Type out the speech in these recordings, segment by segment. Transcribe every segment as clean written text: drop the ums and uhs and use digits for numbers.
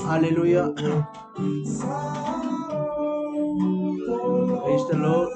Hallelujah. Praise the Lord.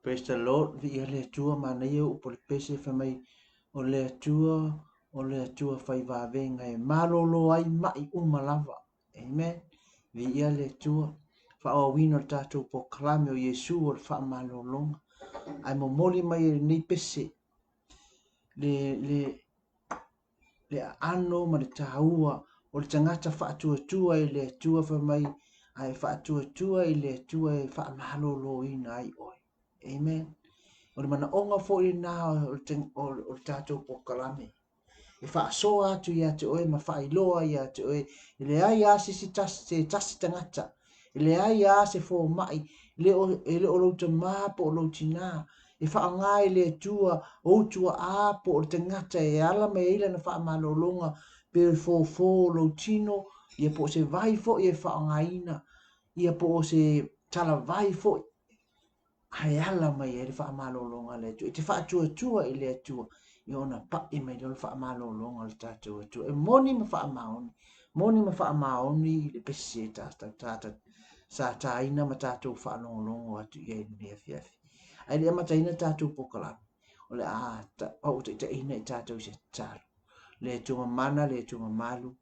Praise the Lord. Vi le tua mana eu por pese fa mai o le tua fai va venga e malolo ai mai uma lava. Amen. Vi le tua fa o wino tato po klame o Yesu o fa malolo. Ai mo moli mai ni pese le ano ma le taua o le tangata fa tua i le tua fa mai ai fa tua i le tua e fa malolo ina ai oi. Amen. O le mana onga fo i nā o le tātou po kalame. E wha soa atu i atu oe, ma wha i loa i atu oe. I le ai ase se tasi tangata. I le ai ase fo mai. I le o louta mā po o louti nā. E wha ngā i le tua, o tua a po o le tangata. E ala me ila na wha malolonga. Pe fo loutino. Ia po se vai fo i e wha ngā ina. Ia po se tala vai fo. hai ala mai e le whaamalolonga le atua. I te whaatua i le atua. I ona pa i mai le whaamalolonga le tātou atua. E moni ma whaamaoni. Moni ma whaamaoni le pesi e tātou. Sa taina ma tātou whaalongolongo atu i e ni afiafi. Ai le amataina tātou pokalami. O le o te ina i tātou se tālu. Le atua mana, le atua malu.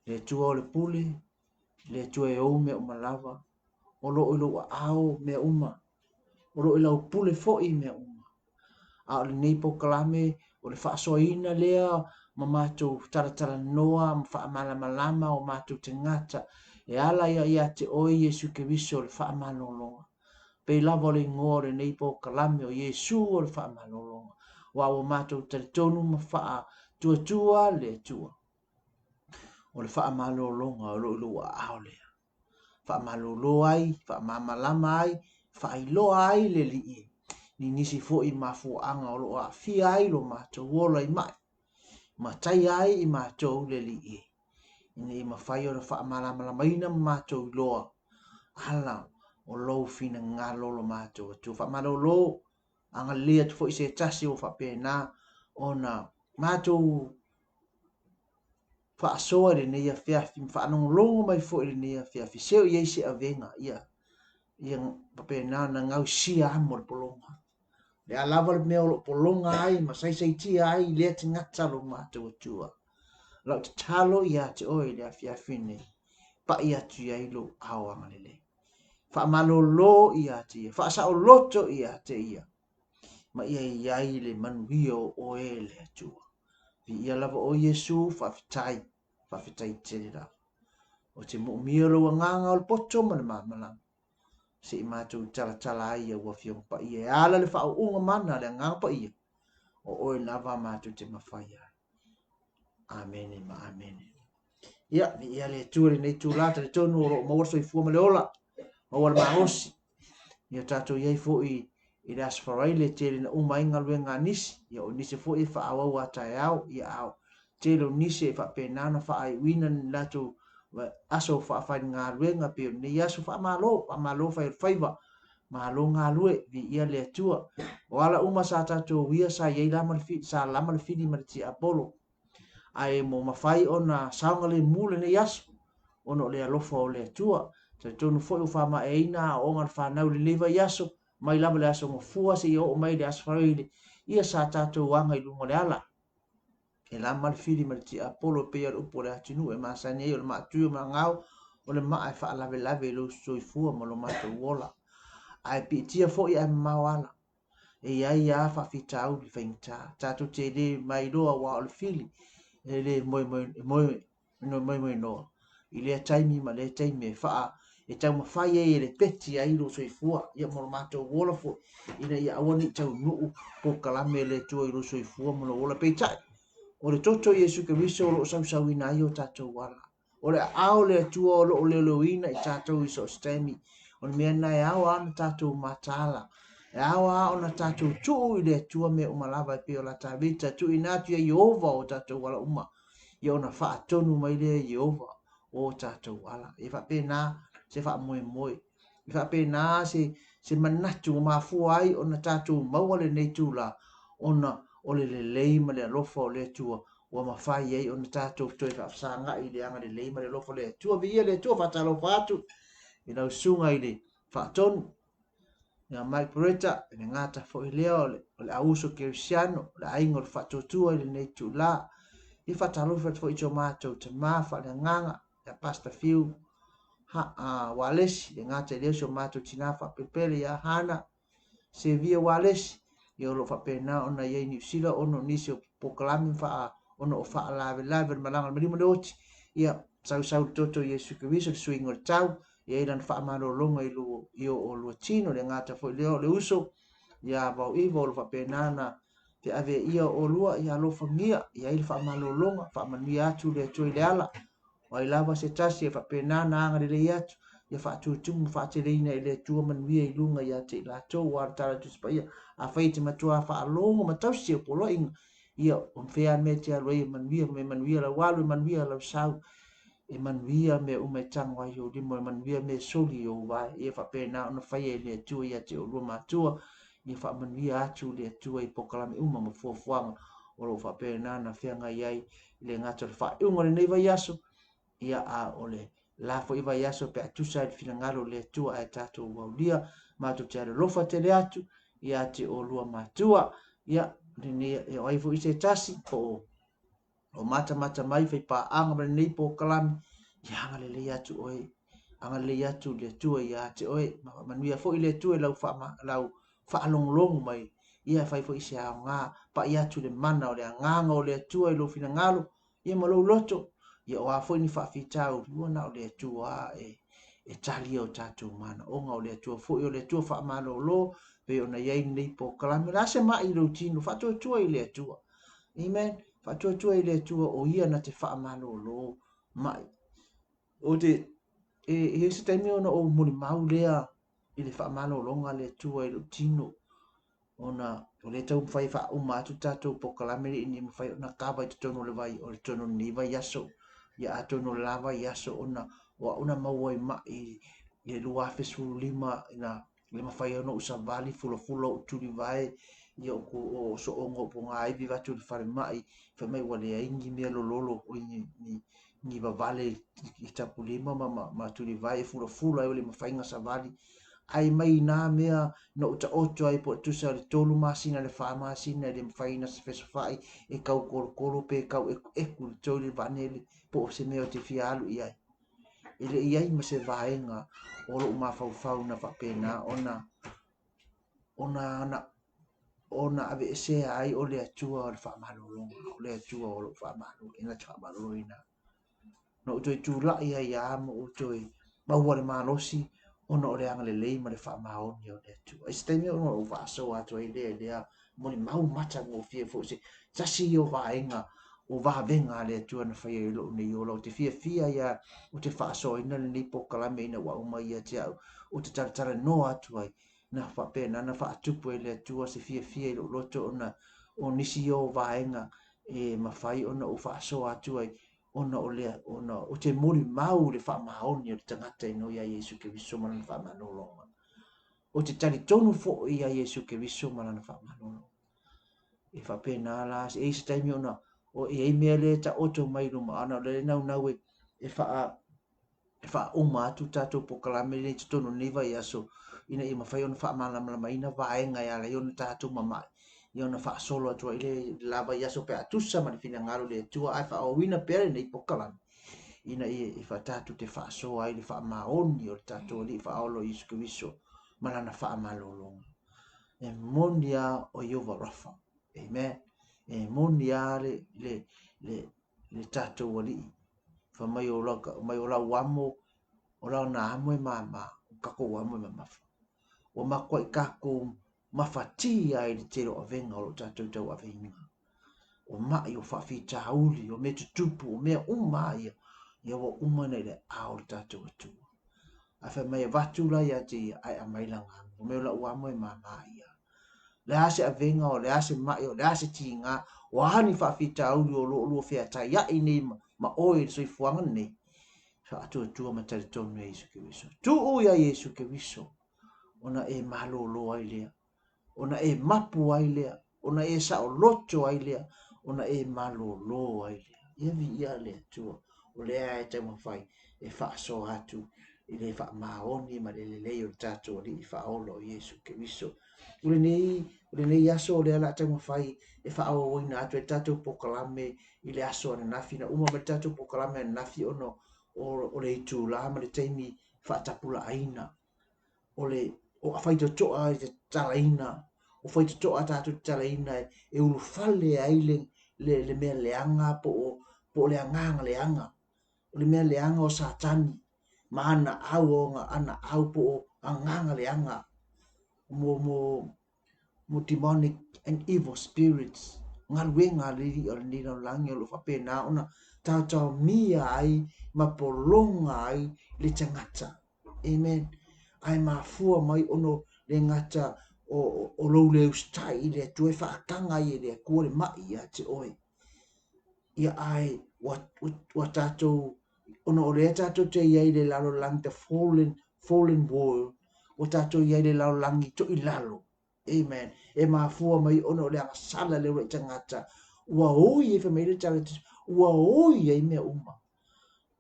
Le atua o le pule. Le atua e o me o malawa. O lo ilo ao me uma. O lo ilo pule foi me uma. A o le nei pokalame, o le whaasoina lea, ma mātou taratara noa, ma whaamalama o mātou te ngata. E ala ia te oi Yesu ke viso o le whaamalolonga. Pei lava o le ngoa le nei pokalame o Yesu o le whaamalolonga. Wa o mātou taritonu ma wha tua le tua. O le whaamalolonga o lo ilo ao lea. Whaamalolo ai, whaamamalama ai, whaailoa ai le li'i. Ni nisi fo'i mafuanga o lo a fia ai lo mātou wola i mai. Ma tai ai i mātou le li'i. Ine i mawhai o le whaamalamala ina mātou loa. Ala o lou fina ngā lolo mātou. Tu whaamalolo anga lea tu fo'i se tasi o whapena o na mātou whaasoa le nei a whiawhi. Whaanongolongo mai fo'i le nei a whiawhi. Seo i eise a venga ia. Ia papena na ngau sia amo le polonga. Le alava le mea o lo polonga ai, ma sai tia ai, lea te ngata lo mātou atua. Lau te talo i a te oi le a whiawhine, pa i atu i ailo awanga lele. Whaamalolo i a te ia, whaasao loto i a te ia. Ma ia i ai le manuia o e le atua. Vi ia lava o Yesu, whawhitai te rira. O te mu'mia lo nganga o le poto ma le mamalama. Se i mātou tala ai a wafiong pa ia. E ala le whao unga mana le ngang pa ia. O oe lava mātou te mawhai ai. Amene ma amene. Ia, ni ia le tuare nei tūlata le tonu o ro'o mawarso i fuama le ola. Mawar mahosi. Ia tātou iei fo i le asfarai le tele na umainga lue ngā nisi. Ia o nisi fo i whaawau atai au. Ia au. Tele o nisi e whapenana whaai wina ni latu aso whaafai ngā luenga peo ni aso whaamalo whai whaiva malo ngā lue vi ia le atua o ala uma sa tātou wia sa iei lama le fini ma le ti Apollo ai mo mawhai o na saunga le mule ni aso ono le alofa o le atua ta tonu foi o whama e ina o ngar whanau le leva i aso mai lama le aso ngofua se i o mai le aso whaile ia sa tātou wanga i lungo le ala e la mal fili mal ti Apollo pe al upo le atinu e masani e o le matu ma ngau o le mai fa lave lo soifua ma lo mata wola ai pitia fo ia mawala e ia fa fitau li fainta tatu te le mai do wa o le fili e le moi no i le taimi ma le taimi fa e tau ma fai e le peti ai lo soifua ia mo mata wola fo ina ia awani tau nu po kalame le tu i lo soifua mo lo wola pe tai o le toto Yesu ke viso o sau ina i o tātou wala. O le ao le atua o lo leo ina i tātou iso stemi. O le mea nai ao ana tātou matala. E ao ao na tātou tuu i le atua me umalava e peo la tāwita. Tu inatu ia Jehova o tātou wala uma. Ia ona wha atonu mai le Jehova o tātou wala. E wha pēnā se wha moe. E wha pēnā se manatu o mafua ai o na tātou mauale nei tūla. Ona o le lei ma le alofa o le atua ua mawhai ei o na tātou toi whaafsanga i le anga le lei ma le alofa le atua via le atua whaatalofa atu i lau sunga i le whaatonu ia Mike Beretta e le ngata fo i lea o le auso kerisiano le aingo le whaatotua i le nei tu la i whaatalofa fo i tō mātou te māwha le nganga ia Pastor Phil Walesi le ngata i leo so mātou tinafa pepele ia hana se via Walesi i o lo whapena ona iei New Zealand ono nisi o pokalami wha ono o wha lave malanga marima le oti ia sau toto Yesu Kiriso le suingo le tau ia ilan wha amano longa i o lua tino le ngata fo leo le uso ia vau iwa o lo whapena na te ave ia o lua ia lo whangia ia ili wha amano longa wha manuia atu le atui le ala o i lava se tasi e whapena na anga le atu ia whaatutumu whaateleina i le atua manuia i lunga ia te lato wa tala tuspa ia a whaite matua whaalongo matausi o polo ia o mwhea me te aloe manuia la walu manuia la sau e manuia me ume tango ai o limo e manuia me soli o vai e fa pena ona fai e le tua ia te o lua matua i fa manuia atu le tua i pokalame uma ma fuafuanga o lo fa pena na whianga iai le ngata le fa unga le nei vai aso ia a ole la fo iwa yaso pe atusa il finangalo le tua e tato waulia ma to te lofa te le atu ia te o lua matua ia ni e ai fo ise tasi o mata mai fai pa anga ma nei po kalami ia anga le atu oi anga le atu le tua ia te oi ma nuia fo ile tua lau fa long long mai ia fai fo ise a nga pa ia tu le mana o le nganga o le tua i lo finangalo ia ma lo loto ia o a fo ni fa fitau luana o le tua e tali o tatu mana onga o le tua fo o le tua fa malo lo pe ona ia nei po kalami la se mai lo tino fa tua i le tua amen fa tua i le tua o ia na te fa malo lo mai o te e se taimi ona o muli mau lea i le fa malo longa le tua i lo tino ona o le tau fai fa uma atu tatou po kalamere ini fai ona kava i te tono le vai o le tono ni vai yaso ia atono lava yaso ona mauai mai i lua fesu lima ina le mafai ona usa vali fulo tuli vai ia o so ongo po nga ai viva tu fare mai fa mai wale ingi me lolo o ni va vale i tapu lima ma tuli vai fulo ai le mafai nga sa vali ai mai nā mea na uta oto ai po tusa le tolu masina le wha masina le mwhaina se whesawhai e kau koro pe kau eku le tolu vanele po o se mea o te fia alu i ai. Ele i ai ma se vaenga o lo mawhau na whapena ona ave se ai o le atua o le whamalolonga o le atua o lo whamalolonga ina te whamalolonga. No utoi tūlai ai a mo utoi maua le malosi ona o le anga le lei ma le wha maoni o le tu. Ai stemi o o wha so atu ai lea mo le mau mata ngō fia fo se tasi o wha inga o wha venga le tu ana whai e lo nei o lo te fia ia o te wha so ina le nipo kalame ina wa uma ia te au o te taratara no atu ai na wha pena na wha atupu e le tu se fia i lo loto ona o nisi o wha inga e mawhai ona o wha so atu ai ona o te mori mau le wha maoni o le tangata ino ia Yesu ke viso mana na wha manolonga. O te tari tonu fo ia Yesu ke viso mana na wha manolonga. E wha pēnā la, e isi taimi ona, o e ei mea le ta oto mai ruma ana, le nau e wha uma atu tātou po kalame le te tonu niwa i aso, ina i mawhai ona wha malamala ina vaenga ia la, i ona tātou mamai. Ia ona wha solo atua i le lava i aso pe atusa ma le fina ngaro le tua ai wha o wina pere nei po kalame. Ina i wha tātou te wha so ai le wha maoni o le tātou li wha olo i suke viso malana wha malolonga. E monia o Iova Rafa. Amen. E monia le tātou ali. Wha mai o la wamo o la na amo e mama o kako wamo e mamafa. O makwa i kako mawhati ai le tero a venga o lo tātou tau a venga. O mai o whawhi tauli, o me tutupu, o mea ia. Ia wa umana i le ao le tātou atu. A wha mai vatu la ia te ai a mailanga. O mea la uamo e mama ia. Le ase a venga o le ase mai o le ase tinga. O hani whawhi tauli o lo whea tai ia i nei ma oe soi fuanga nei. Sa atu atua ma tari tonu e Yesu ke viso. Tu o ia Yesu ke viso. Ona e malo lo ai lea. Ona e mapu ai lea. Ona e sa o loto ai lea. Ona e malo lo ai lea. Ia vi ia lea tua. O lea e te mawhai e wha so atu. I le wha maoni ma le leo tato li i wha olo Yesu ke viso. Ule nei aso o lea la te mawhai e wha o oina atu e tato pokalame i le aso ana nafi na uma ma tato pokalame ana nafi ono o le itu la ma le teimi wha tapula aina. O a whaita toa i te talaina. O whaita toa tato talaina e ulu fale ai le mea leanga po leanga leanga. O le mea leanga o satani. Ma ana au o nga ana au po anganga leanga. Mo demonic and evil spirits. Ngā ruenga liri o le nina langi o lo whapena ona tātau mia ai ma polonga ai le tangata. Amen. Ai mafua mai ono le ngata o lo le ustai i le tue whaakanga i le kua le mai ia te oe. Ia ai wa tātou Ono o le tātou te iai le lalo langi te fallen world. O tātou iai le lalo langi to i lalo. Amen. E mafua mai ono le sala le ure tangata. Ua oi e whamaire tangata. Ua oi e mea uma.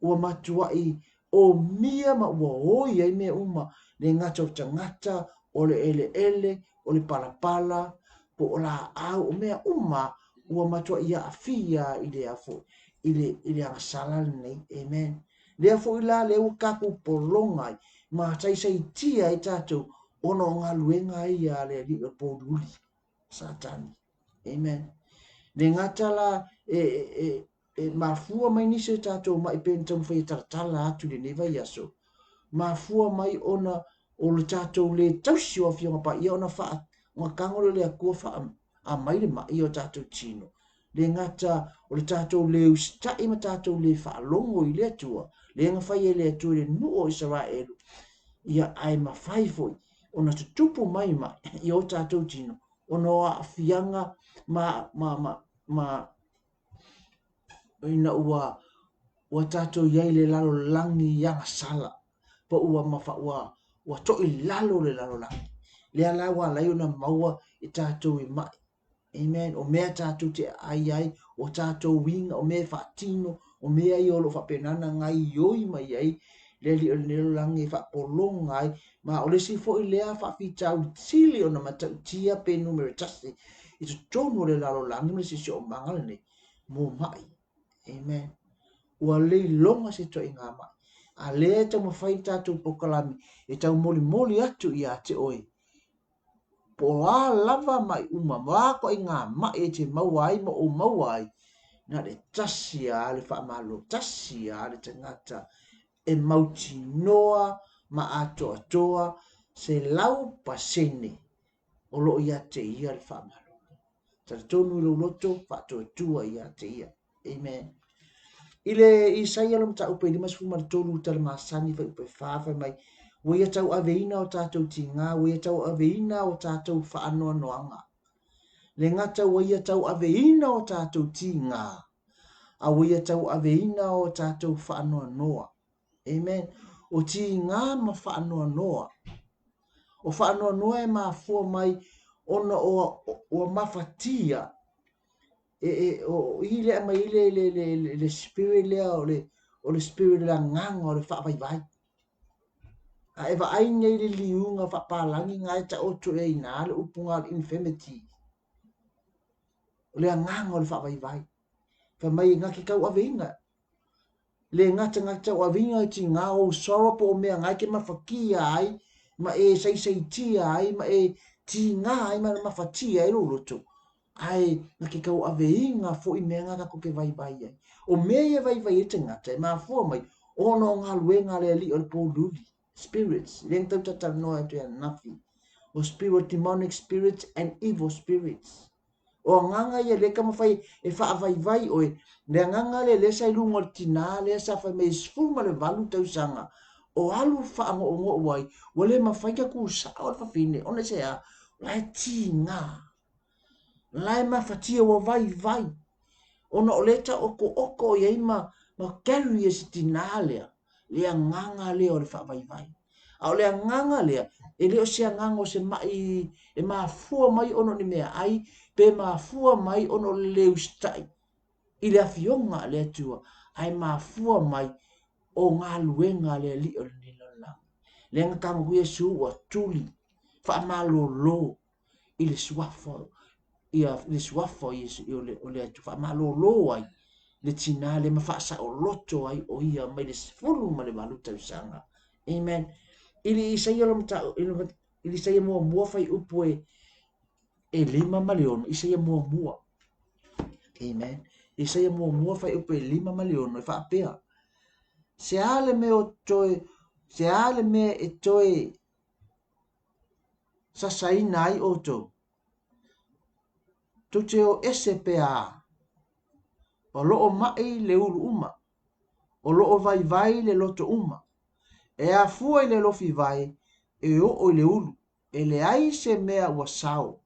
Ua matua i o mia ma ua oi e mea uma. Le ngata o tangata, o le ele, o le palapala, po o la au o mea uma. Ua matua i a fia i le afo. I le asala nei. Amen. Le afo i la le ua kaku polongai. Ma taisai tia i tātou. Ono ngā luenga i a le li o pōruli. Satani. Amen. Le ngata la mafua mai nise tātou mai pen tamu whai taratala atu le neva i aso. Mafua mai ona o le tātou le tausi o fionga pa ia ona wha ngā kangolo le akua wha a mai le mai o tātou tino. Le ngata o le tātou le ustai ma tātou le wha longo i le atua. Le ngā whai e le atua le nuo Israelu. Ia ai mawhai foi. Ona tutupu mai mai i o tātou tino. Ona a fianga ina ua tātou iai le lalo langi ianga sala. Pa ua mawha ua to i lalo le lalo langi. Le ala wa lai ona maua i tātou i mai. Amen. O mea tātou te ai o tātou winga, o mea whaatino, o mea i olo whapenana ngai ioi mai ai. Le li o le langi whaapolonga ai. Ma o le si fo i lea whaafitau tili o na matau tia pe numero tasi. I tu tonu le lalo langi me si o mangala ne. Mo mai. Amen. Ua lei longa se to i ngā mai. A lea tau mawhai tātou pokalami. E tau moli atu i a te oi. Po a lava mai uma. Wa ko i ngā mai e te mauai ma o mauai. Na le tasi a le whaamalo. Tasi a le tangata. E mauti noa ma atoa toa se lau pasene o lo ia te ia le whaamalo. Tara tonu ilo loto whaatoa tua ia te ia. Amen. Ile Isaia lo mta upe lima sifuma le tolu tala masani fa upe whawha mai. Wea tau aveina o tātou ti ngā, wea tau aveina o tātou whaanoa noanga. Le ngata wea tau aveina o tātou ti ngā. A wea tau aveina o tātou whaanoa noa. Amen. O ti ngā ma whaanoa noa. O whaanoa noa e maa fua mai ona o mawhatia. O ile mai ile le spirit lea o le spirit la nganga o le whaavai. A ewa ainga i le liunga whapalangi ngai ta otu e ina le upunga infirmity. O le nganga o le whaavai. Fa mai ngaki kau aveina. Le ngata o aveina ti ngā o soropo o mea ngai ke mawhakia ai, ma e sei ai, ma e ti ngā ai ma mawhatia e loloto. Ai, ngaki kau aveinga fo i mea ngaka ko ke vai ai. O mea e vai e te ngata, e maa fua mai, ono ngā luenga le ali o le pōluli. Spirits, leng tau tata noa tu ya nafi. O spirit, demonic spirits and evil spirits. O nganga ia leka mawhai e whaavai oe. Le nganga le sa ilunga o tina, le sa whai me sfuma le valu tau sanga. O alu whaango o ngo wai, o le mawhai ka ku sa o whawhine, o ne se a, lai ti ngā. Lai mawhatia o vai. Ona o leta oko ia ima, ma carry e si tina lea. Lea nganga lea o le whaavai. A o lea nganga lea, e leo sea nganga o se mai, e maa fua mai ono ni mea ai, pe maa fua mai ono le leu stai. I lea fionga lea tua, ai maa fua mai o ngā luenga lea li o le nila lang. Lea ngakanga kuia suua tuli, wha maa lo, i le suafo, i le suafo i o le atu, wha maa lo ai. Le tina le mawhasa o loto ai o ia mai le sifuru ma le maluta usanga. Amen. Ili Isaia lo mta, ili Isaia mua fai upu e 5 milion, Isaia mua. Amen. Isaia mua fai upu e 5 milion, e whaapea. Se ale me o toe, se ale me e toe sasaina ai o to. Tu te o SPA. O loo mai le ulu uma. O loo vai le loto uma. E a fua i le lofi vai, e o le ulu. E le ai se mea ua sao.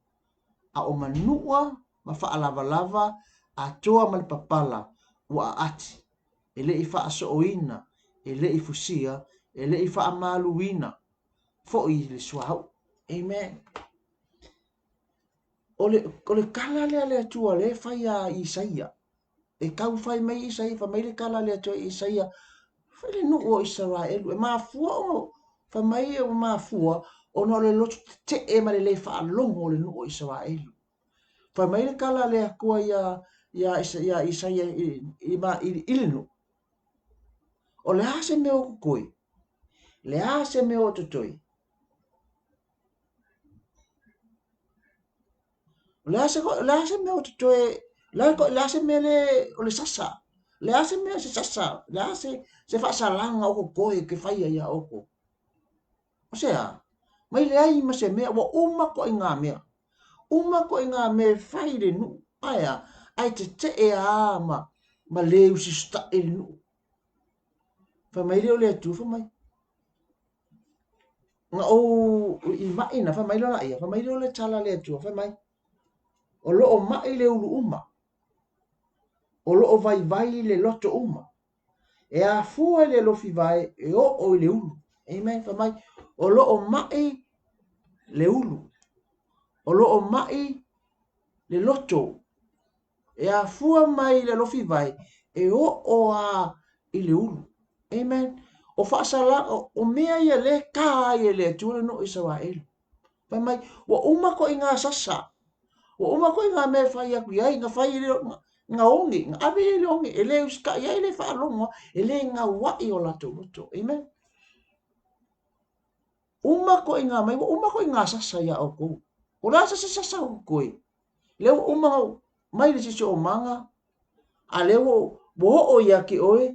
A o manua, ma faa lava, a toa ma le papala, ua ati. E le i faa so oina, e le I fusia, e le I whaamaluina, fo I le suau. Amen. O le kala le atua le whai a Isaia. E kau whai mai Isaia, wha mai le kala le atua Isaia, whai le nu o Israelu, e mafua o, wha mai e o mafua, o no le lotu te e ma le whaalongo o le nu o Israelu. Wha mai le kala le akua ia Isaia i ilinu. O le hase me o kukoi, le hase me o tutoi. Le hase me o tutoi, le hase me o le sasa. Le hase me se sasa, le hase se whaasalanga o kukoi ke whaia ia oko. O sea, mai le ai ma se mea, wa uma ko i ngā mea. Uma ko i ngā mea whai le nu, aia, ai te e a ma leu si sta e le nu. Wha mai leo le atu, wha mai. Nga o i maina, wha mai lona ia, wha mai leo le tala le atu, wha mai. O loo mai le ulu uma. O loo vai le loto uma. E a fua le lofi vai, e o le ulu. Amen, wha mai. O loo mai le ulu. O loo mai le loto. E a fua mai le lofi vai, e o a i le ulu. Amen. O whaasala, o mea ia le kā ia le atua no i Israel. Pai mai, wa uma ko i ngā sasa. Wa uma ko i ngā mea whai aku iai, ngā whai le ngā ongi, ngā awe le ongi, e le uska iai le whaalonga, e le ngā wai o lato roto. Amen. Uma ko i ngā mai, wa uma ko i ngā sasa ia o kou. O la sasa o koi. Leo uma mai le sisi o manga, a leo wo o ia ki oe,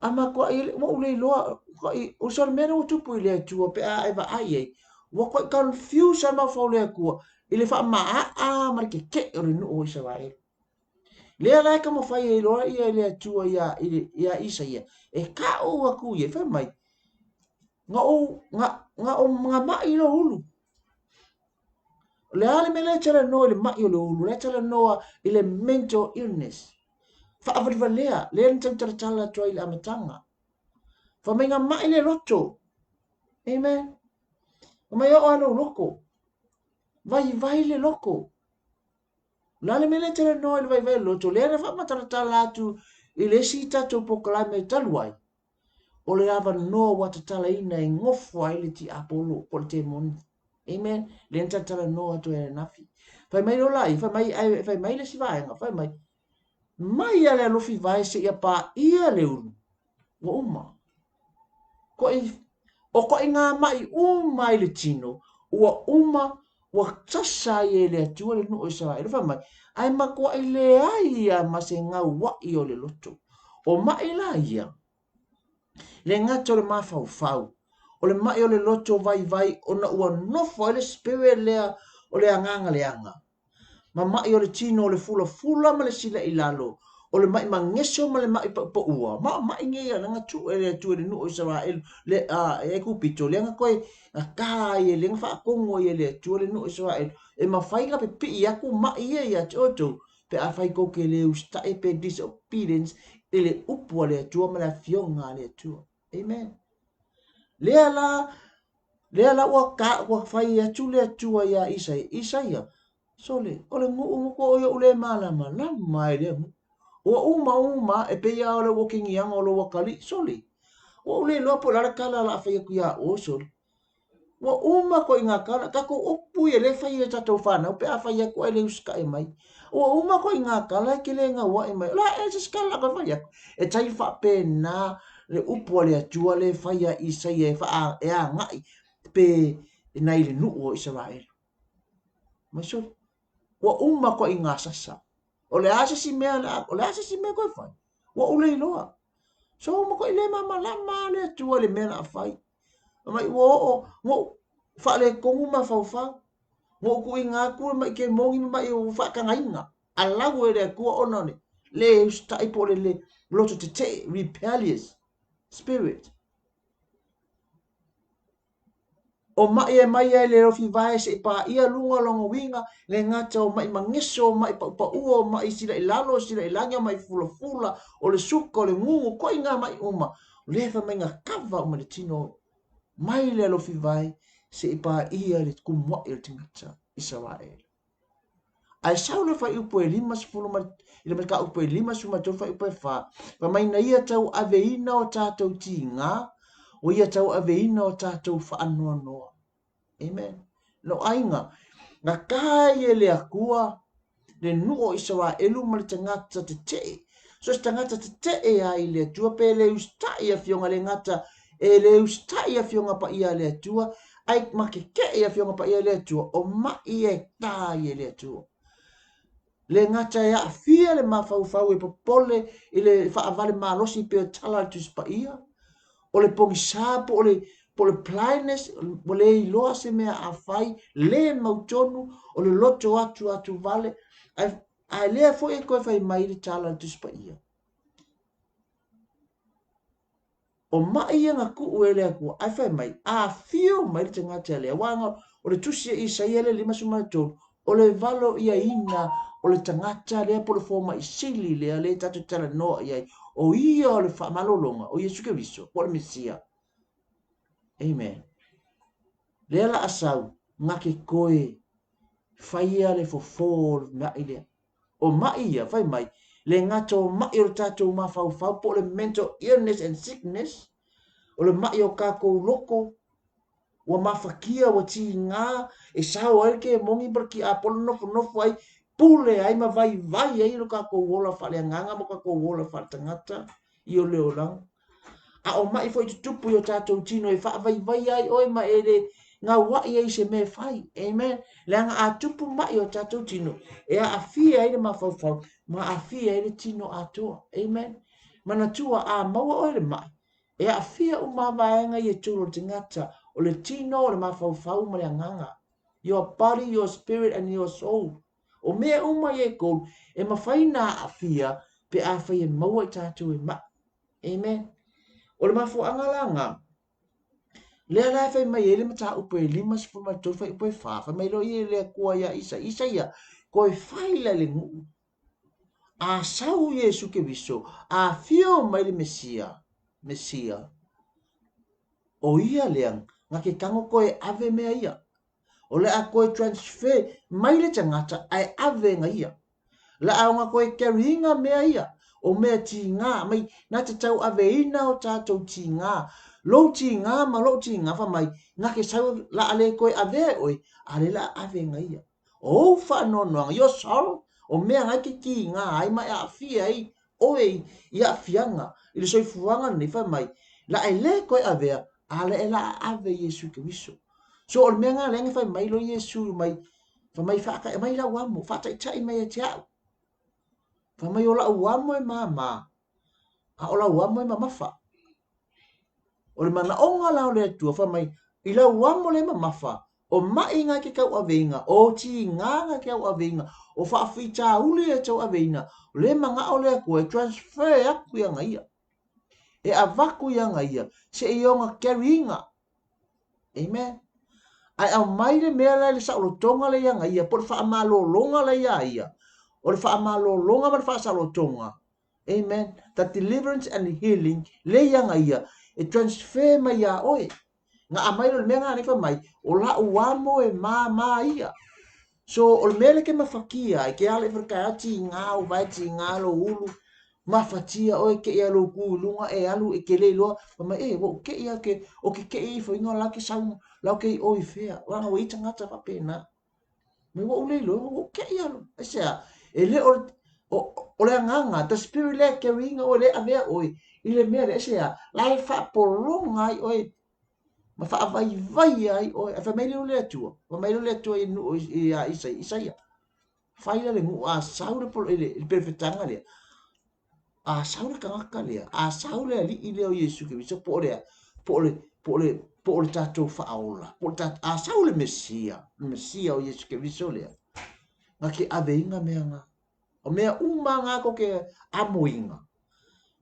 ama ko ai mo ule loa ko i o sor mero tupu ile tu pe a eva ai wo ko confuse ama fo le ku ile fa ma a mar ke o no o se vai le ala ka mo fa i lo ia ile tu ia isa ia e ka o aku ye fa mai nga ma i lo ulu le ale me le tele no le ma i lo ulu le tele no ile mental illness fa avalea le ntantara tala toi le amatanga fa menga mai le loto amen o mai o alo loko vai le loko la le mele tele no le vai loto le na fa matara tala tu i le sita to proclame talwai o le ava no wata tala ina e ngofo ai le ti apolo por te mon amen le ntantara no to e nafi fa mai lo lai fa mai le sivaenga fa mai ale lo fi vai se ia pa ia le ulu wo uma ko i ngā mai mai le tino ua uma wa tasa i le atua le no o Israel fa mai ai mako ai le ai ia ma se ngā wai o le loto o mai la ia le ngato le mafau o le mai o le loto vai o na ua nofo le spirit lea o le anganga le anga ma mai o le tino o le fula ma le sila i lalo o le mai mangeso ma le mai pa ua mai ngia nga tu ele tu le no Israel le e ku pito le nga koe ka ye le nga kongo ye le tu le no Israel e ma fai ka pe pi ya ku mai ye ya toto pe a fai ko ke le usta e pe disobedience ele upu le tu ma la fionga le tu amen le ala wa ka wa fai ya tu le tu ya Isaia sole o le ngu ko o le mala mai le o uma e pe ia ole walking yang o lo wakali soli o le lo po la kala la fa ku ya o soli o uma ko inga kala ka ko opu e le fa ia tato fana pe a fa ia ko ele uska e mai o uma ko inga kala ke le nga wa e mai la e se skala ka fa ia e tai fa pe na le upu le atua le fa ia isa ia fa e a ngai pe nai le nu o Israel mai soli o uma ko inga sasa o le asa si mea koe whai. Wa ule i loa. So mo koe le mama le atua le mea na whai. Mai wo wha le kongu ma whau whau. Wo ku i ngā kua mai ke mongi mai o whakanga inga. A lau e le kua onone. Le ustai po le loto te rebellious spirit. O mai e mai e le rofi vai se pa ia lunga longa winga le ngata o mai mangeso o mai pa ua o mai sila ilalo sila ilanga mai fula fula o le suka o le ngungu ko inga mai uma le fa mai nga kava o le tino mai le rofi vai se pa ia le kumwa il tingata Israel ai sau le fa upo e lima se fulu mai ile mai ka upo e lima su mai to fa upo e fa pa mai na ia tau aveina o tatou tinga o ia tau aveina o tatou fa anoa noa. Amen. Lo ainga nga kai e le akua le nuo isawa elu mal tangata te te. So tangata te te e ai le tua pe le usta ia fionga le ngata e le usta ia fionga pa ia le tua ai make ke ia fionga pa ia le tua o ma ia tai e le tua. Le ngata ia fia le mafau fau e popole ile fa avale malosi pe tala tu spa ia. O le pongi sapo o le blindness o le iloa se mea a fai le mautonu o le loto atu vale ai lea fo e koe fai mai le tala tu spa ia o mai ia nga ku ue lea kua ai fai mai a fio mai le tangata lea wanga o le tusi e isa ia le lima sumaitonu o le valo ia ina o le tangata lea po le foma i sili lea le tatu tala noa ia o ia o le wha malolonga o Yesu Keristo po le Mesia. Amen. Lea la asau ngake koe faia le fofol na ile o mai ia fai mai le ngato mai o tatou mafau fau po le mental illness and sickness o le mai o kako loko wa mafakia wa ti nga e sao ai ke mongi perki apol no no fai pule ai ma vai ai lo kako wola fa le nganga mo kako wola fa tangata io le olang a o mai foi tupu yo tatou tino e fa vai ai oi ma ele nga wa ia se me fai amen le nga a tupu mai o tatou tino e a fia ai ma fa fa ma a fia ai tino ato amen mana tua a maua o le mai e a fia o ma vaenga ye turo tingata o le tino o le ma fa fa ma le nganga your body your spirit and your soul o me uma ye ko e ma faina a fia pe a fa ye maua tatou e ma amen o le mafuanga langa le la fa mai ele mata upo e lima se forma to fa upo fa mai lo ie le kua ya isa ia ko e faila le ngu a sau Yesu ke viso a fio mai le mesia o ia leang nga ke kango ko e ave mea ia o le a ko e transfer mai le tangata ai ave nga ia la aonga ko e keringa mea ia o mea ti ngā mai na te tau ave ina o tātou ti ngā lo ti ngā ma lo ti ngā fa mai nga ke sau la ale ko e ave oi ale la ave nga ia o fa no no yo sal o mea nga ke ki ngā ai mai a fia ai oi ia fianga ile soi fuanga ni fa mai la ele ko e ave ale la ave Yesu Kristo so o mea nga lenga fa mai lo Yesu mai fa mai fa ka mai la wamo fa tai mai e tia fa mai ola uamo e mama a ola uamo e mama fa o le mana onga la le tua fa mai i la uamo le mama fa o mai nga ke kau avenga o ti nga ke kau avenga o fa fita uli e tau avenga le manga o le ko e transfer aku ya ia e avaku ya ia se i onga carryinga amen ai au mai le mea le sa lo tonga le ya ia por fa malo longa le ia o le fa malo longa ma fa sa lo tonga. Amen. That deliverance and healing le yanga ia e transfer mai ia oi. Nga amai lo mea ngā nefa mai o la uamo e ma ia. So o le mele ke mafakia e ke ale whakaati ngā o vai ti ngā lo ulu mafatia oi ke ia lo kulunga e alu e ke le loa ma e wo ke ia ke o ke i fo inga la ke sau la ke oi fea wanga o itangata pa pena. Me wo le lo wo ke ia lo. Esa e le o le nganga the spirit le carrying o le avea oi ile mea le sea lai fa polonga ai oi ma fa vai ai oi fa mai le tua fa mai le tua i nu i isa ia fai le ngu a saure pol ile perfetanga le a saure kanga le a saure ali ile o Yesu ke so po le tato fa aula po tat a saure mesia o Yesu ke so le ma ke aveinga mea nga o mea umanga ko ke amoinga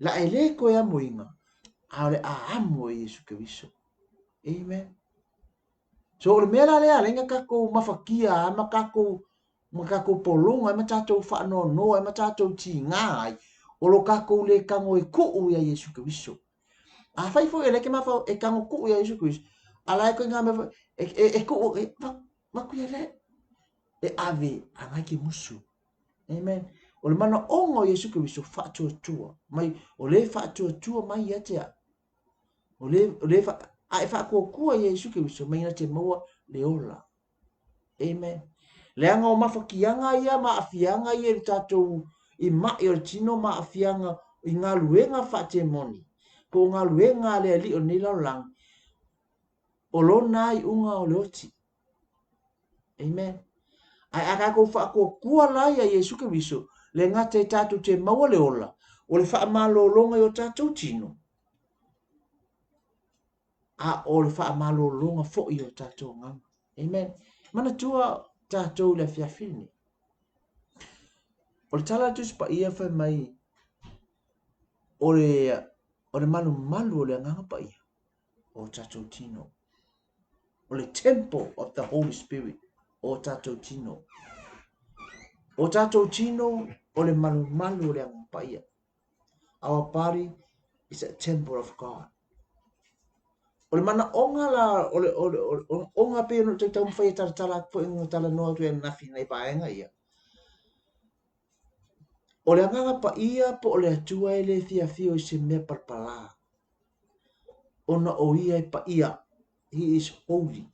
la ele ko e amoinga ale a amo Yesu Kristo amen So le mea le alenga kako mafakia, ma kako polonga, ma tatou whaanono, ma tatou ti ngai, o lo kako le kango e kuu ia Yesu Kristo. A fai fo ele ke mafa e kango kuu ia Yesu Kristo. Ala ko nga me e kuu e ma ku ele e ave angai ke musu. Amen. O le mana ongo Yesu Kristo fatu tua, mai o le fatu tua mai ia te. O le fa ai fa ko kua Yesu Kristo mai na te moa le ola. Amen. Le anga o mafakianga ia ma afianga ia tatou i mai o tino ma afianga i ngā luenga whate moni. Po ngā luenga le ali o nila lang. O lo nai unga o le oti. Amen. Ai aka ko whako kua lai a Yesu Kristo le ngata i tatou te maua le ola. O le wha malo longa i o tatou tino. A o le wha malo longa fo i o tatou ngama. Amen. Mana tua tatou le fiafini. O le tala tu spa ia fai mai o le manu malu o le nganga pa ia o tatou tino. O le temple of the Holy Spirit o tatou tino. O tatou tino o le manu malu o le nganga pa ia. Our body is a temple of God. O le mana onga la o le onga pe no te tau mwhai tala po ingo tala noa tu e nafi nei paenga ia. O le nganga pa ia po o le atua e le fia fio i se mea parpala. Ona o ia e pa ia. He is holy.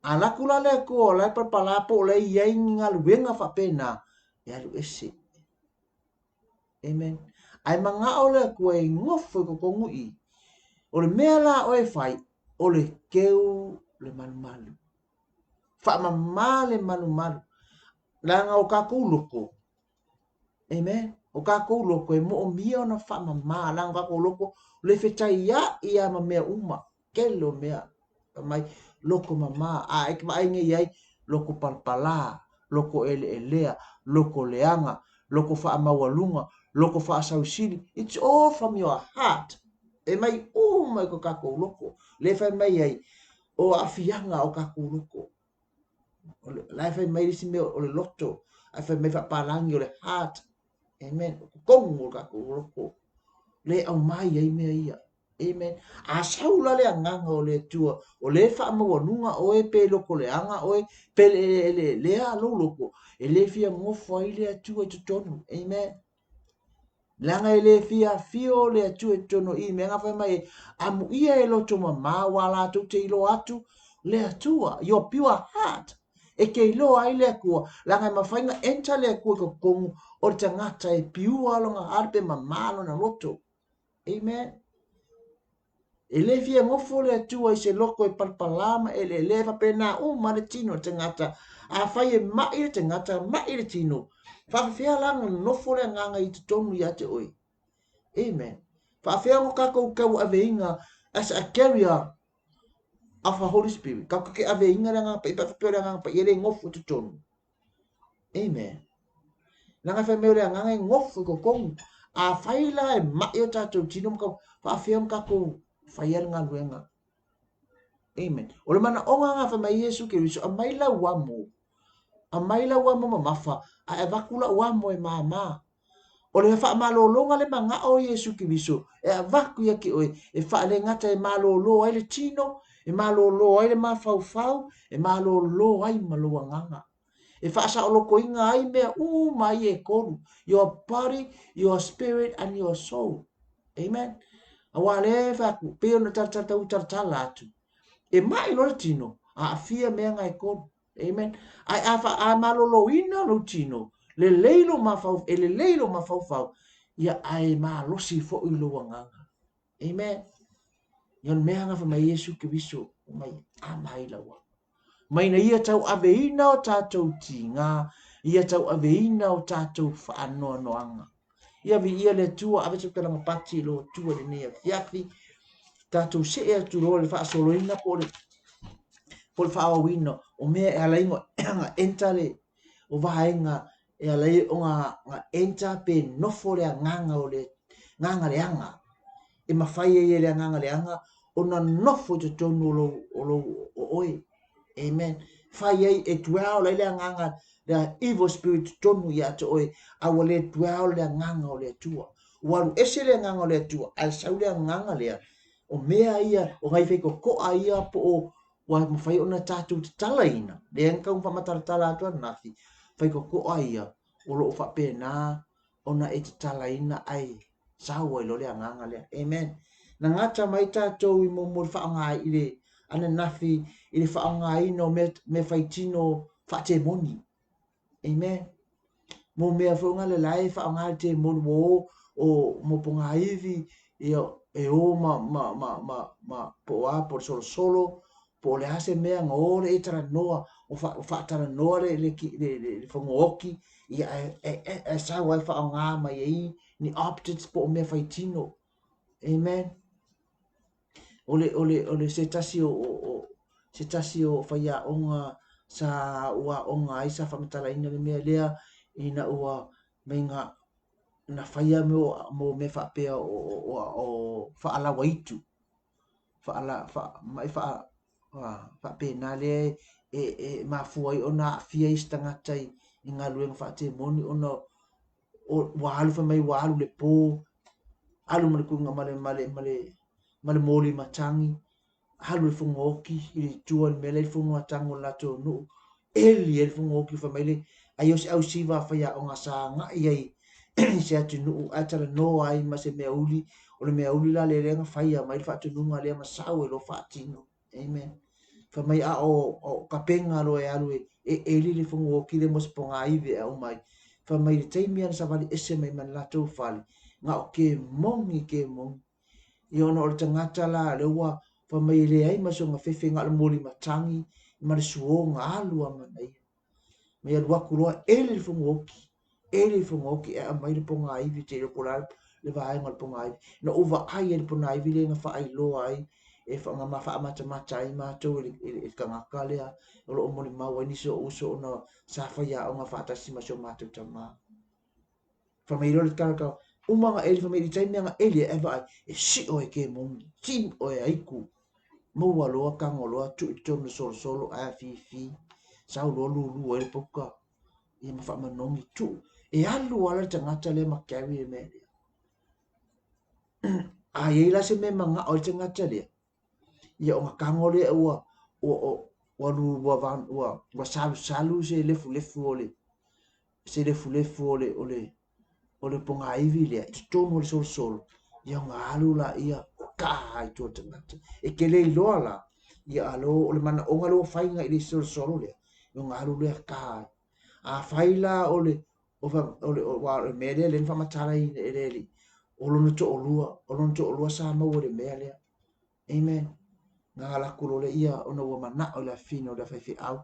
Anakula le ko o le parpala po o le ia inga luenga fa pena. E alu ese. Amen. Ai manga o le ko e ngofo ko kongu i. O le mea la o e fai. O le keu le manumalu. Fa mamma le manumalu. Langa o kakou loko. Amen. O kakou loko e mo o mia ona fa mamma. Langa kakou loko. Le fetai ia ma mea uma. Kelo mea. Mai loko mamma. A eke ma ainge iai. Loko palpala. Loko ele elea. Loko leanga. Loko fa mawalunga. Loko fa sausili. It's all from your heart. E mai mai ko kakou loko. Le fai mai ai. O afianga o kakou loko. Le fai mai risi me o le loto. A fai mai fa palangi o le heart. Amen. Kongu o kakou loko. Le au mai ai mea ia. Amen. A saula le anganga o le tua. O le fa mawanunga o e pe loko le anga o e pe le a lo loko. E le fia ngofo ai le atua i tutonu. Amen. Langa ele fia fio le atu e tono i me nga fai mai amu ia e loto ma wala tu te ilo atu le atua your pure heart e ke ilo ai le akua langa ma fai nga enta le akua ko kongu o te ngata e piua longa harpe ma malo na loto. Amen. E le fia ngofo le atua i se loko e palpalama e le lefa pena ma le tino te ngata a fai e mai te ngata mai le tino. Whawhia langa nofo le nganga i te tonu i ate oi. Amen. Whawhia ngo kako kau aveinga as a carrier of the Holy Spirit. Kako ke aveinga le nganga pa ipa whapio le nganga pa i ele ngofu te tonu. Amen. Langa whameo le nganga i ngofu ko kongu. A whaila e mai o tātou tino mkau. Whawhia ngo kako whaia ngā luenga. Amen. O le mana onga ngā whamai Yesu ke riso a maila wamo. A maila wamo mamafa. A evakula wamo e mama. O le wha malolonga le manga o Yesu Kristo. E avaku ia ki oe. E wha le ngata e malolo ai le tino. E malolo ai le mawhau. E malolo ai maloa nganga. E wha sa oloko inga ai mea mai e koru. Your body, your spirit and your soul. Amen. A wale whaku. Peo na tartata utartala atu. E mai lo le tino. A fia mea ngai koru. Amen. Ai afa a malolo ina lo tino. Le leilo mafau ia ai ma losi fo i lo nganga. Amen. Yon mea nga fa mai Yesu Kristo mai amai lawa. Mai na ia tau aveina o tatou tinga, ia tau aveina o tatou whaanoa noanga. Ia vi ia le tua ave tau kalanga pati lo tua le nea fiafi. Tatou se e atu lo le wha soloina po le whaawawina o mea e alaingo entale o vaenga e alai o nga enta pe nofo le nganga o le nganga le anga. E mawhai e le nganga le anga ona nofo te tonu o oe. Amen. Fai ai e tuao le nganga the evil spirit tonu ya to oe a wale tuao le nganga o le tua. Walu ese le nganga o le tua ai sau le nganga le o mea ia o ngai fei ko a ia po o wa mawhai ona tātou te tala ina. Le anka umpa mataratala atua nafi. Fai ko a ia o lo fa pena ona e te tala ina ai sau ai lo le nganga le. Amen. Na ngata mai tātou i mo whaanga i le ana nafi i le whaanga i no me whaitino whatemoni. Amen. Mo mea whaunga le lai whaanga te moni o mo ponga iwi e o po a po solo po le ase mea ngore e tara noa o whaatara noa le whangooki ia e sa wai whaanga mai ei ni opposites po mea whaitino. Amen. Ole se tasi o whaia onga sa ua onga ai sa whamatala ina le mea lea ina ua menga na whaia mo me whapea o whaalawa itu. Whape na le mafua i ona fia istangatai i ngā luenga whaate moni ona o walu whamai walu le pō alu male kunga male moli matangi halu le fungoki i le tua le mele le fungo matangi o lato nu eli le fungoki whamaile ai o se au siwa whaia o ngā sa ngai ai se atu nu atala no ai ma se mea uli o le mea uli la le renga whaia mai le whaatu nunga lea masau e lo whaatino. Amen. Whamai a o kapenga lo e alu e eli le fungoki le mosponga iwe e umai whamai le teimiana sa wali ese mai man lato whali ngā o ke mongi i ona o le tangata la le ua whamai le ai maso ngā whewhi ngā le moli matangi ma le suo ngā alua manai mai alua kuroa ele le fungoki e amai le ponga iwi te le kura le vaenga le ponga iwi na uva ai le ponga iwi le ngā whaai loa ai e whanga ma wha mata ai mātou e kangaka lea o lo omoni maua niso uso ona sa whaia o ngā whaatasi maso mātou tamā whamai lo le karakau umanga eli fa me taimi nga eli e vai e si o e ke mon tim o e aiku mo wa lo ka ngolo tu to no solo a fi sa lo lu e poka e ma fa ma no tu e alu ala tanga tale ma kawi me a ye la se me manga o tanga tale ye o ka ngole o lu wa salu se le fu ole se le fu ole o le ponga iwi lea, i tono le sol ia ngā alu la ia ka i tō tangata. E ke le iloa la, ia alo o le mana o ngalo whainga i le sol lea, i ngā alu lea ka. A whaila o le mea lea, le whamatara i le reli, o lono to olua sa mau o le mea lea. Amen. Ngā lakulo le ia, ona ua mana o le fino le whaifi au.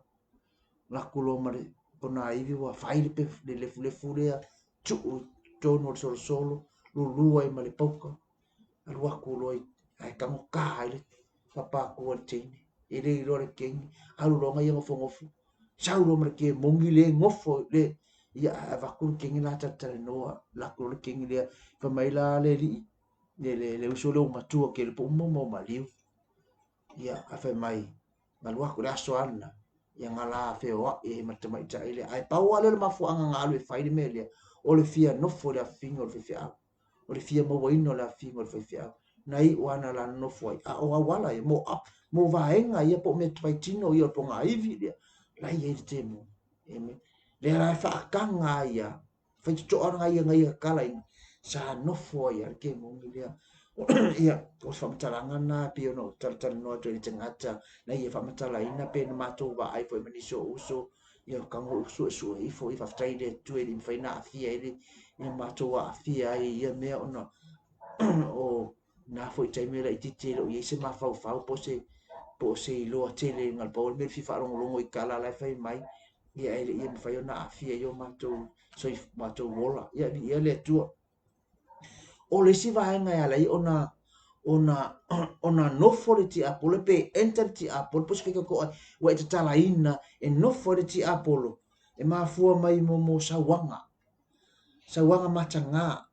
Lakulo ma le pona iwi wa whaile pe le lefu lea, tono solo lua i male poka alua kuloi ai kamo ka ile papa ko tini ile lo le king alu lo ngai ngofo sau lo mer ke mongi le ngofo le ia va ku king la tata no la ku le king le fa mai la le uso lo matua ke le pomo mo maliu ia a fa mai malua ku la soana ia ngala fe o e matamai ta ile ai pa wale le mafu anga ngalu e faile melia o le fia nofo le afinga o le fia o le fia mawaino le afinga o le fia na i wana la nofo ai a o awala e mo vaenga ia po me twaitino ia po ngā iwi lea la ia i te mo le rai whaakanga ia whaituto aranga ia ngai kala ina sa nofo ia ke mo lea ia o whamataranga na pio no taratara noa to i tangata na ia whamatala ina pe na mātou wa ai po i maniso uso ia kango usu i fo i whaftaile tu e mwhaina afia ili ia mātou a afia ia mea ona o nā fo i taimera i titele o iese ma fau po se i loa tele ngal paul me fifa rongo i kala lai fai mai ia ele ia mwhai ona afia ia mātou so i mātou wola ia le tua o le si vaenga ia lai ona nofo le ti apolo pe enter ti apolo po spika ko wa e tala ina e nofo le ti apolo e mafua mai mo sawanga matanga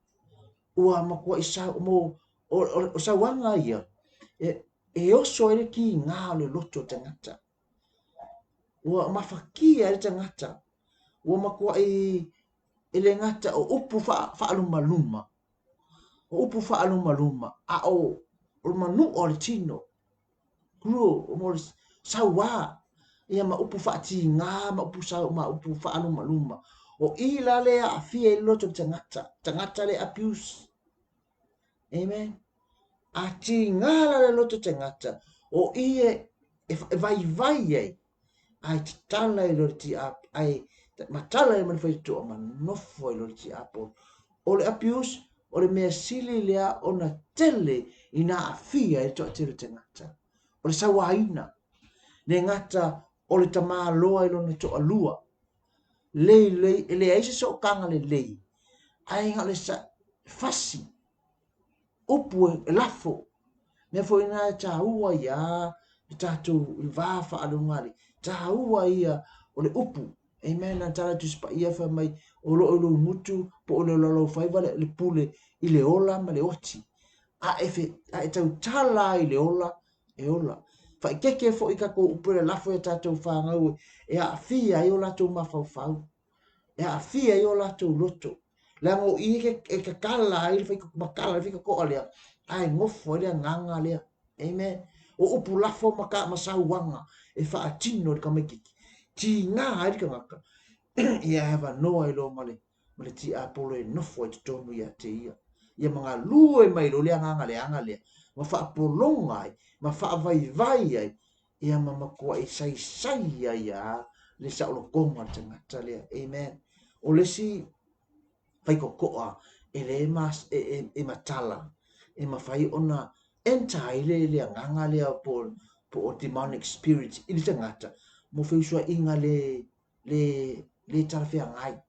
ua makua isa mo o sawanga ia e oso ele ki ngā o le loto tangata. Ua mafakia ele tangata. Ua makua ele ngata o upu whaaluma luma. O upu whaaluma luma. A o manu o le tino. Kuro o mo sawa. Ia ma upu whaati ngā ma upu whaaluma luma. O ila le a fia i loto tangata. Tangata le abuse. Amen. A ti ngala le loto tangata. O ie e vai ei. Ai te tala i lori ti ap. Ai matala i manifai tu o manofo i lori ti apo. O le abuse. O le mea sili lea o na tele i na a fia i toa tele tangata. O le sawaina. Le ngata o le tama loa i lona toa lua. Le aise so kanga le lei. Ai nga le sa fasi. Upu e lafo. Me foi na ta ua ia. Tatu i vafa alungari. Ta ua ia o le upu. Amen. Na tala tu spa ia fa mai. O lo mutu. Po o lo faiva le pule. I le ola ma le oti. A e tau tala i le ola. E ola. Fa keke fo i kako upu le lafo e tatu whangau. E a fia i o lato mafau. E a fia i o lato loto. Lango i e ka kala ai le makala le fika ko alea. Ai ngofo lea nganga lea. Amen. O upu lafo maka masauanga. E wha atino le kamekiki. Ti ngā ai ka ngaka. Ia hewa noa i lo male. Male ti apolo e nofo e tonu ia te ia. Ia mga lue mai lo lea nganga lea anga lea. Ma wha apolonga ai. Ma wha vai ai. Ia mamakua e sai ia. Le sa olo konga tangata lea. Amen. O lesi fai kokoa e le mas e matala e mafai ona enta ile le nganga le po o demonic spirits ili tangata mo fe usua inga le tarafia ngai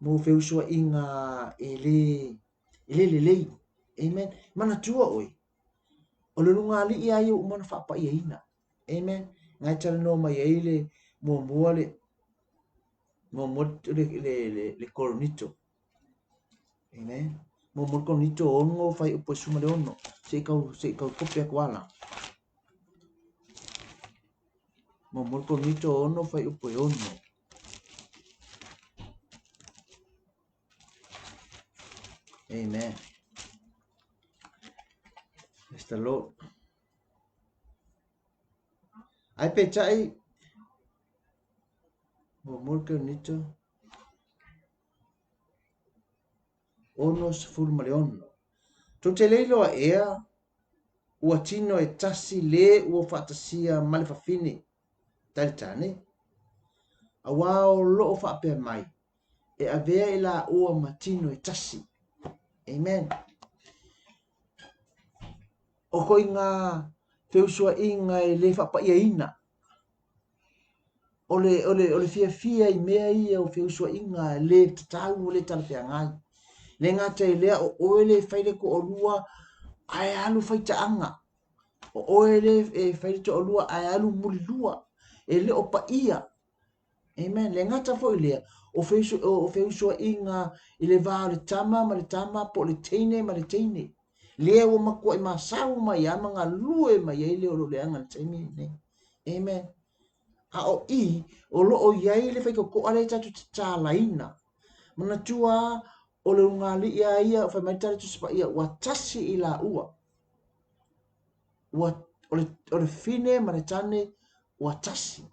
mo fe usua inga le amen mana tua oi o le lunga ali ia i o mana fa pa ia ina amen ngai tala no mai ile mo le coronito. Amen. Mo coronito ongo fai upo suma le ono. Se kau kopia kuala. Mo coronito ono fai upo ono. Amen. Praise the Lord. Ai pe chai mo coronito ono se fulu male ono. To te leilo a ea, ua tino e tasi le ua whaatasia male whawhine. Tari tane. A wao loo whaapea mai. E avea i la ua matino e tasi. Amen. O koi ngā whiusua inga e le whapa ia ina. O le fia i mea ia o whiusua inga le tatau o le talapea ngai. Le ngata e lea o oele whaile ko o lua ai alu whaitaanga. O oele e whaile to o lua ai alu muli lua. E le o pa ia. Amen. Le ngata fo i lea o whiusua inga i le vā le tama ma le tama po le teine ma le teine. Lea o makua i masau mai amanga lue mai e le o lo leanga le teine ne. Amen. A o i o lo o iai le whaiko ko ale tatu ta laina. Mana tua o le unga li ia o whamaitare tu sipa ia ua tasi i la ua. O le fine ma le tane ua tasi.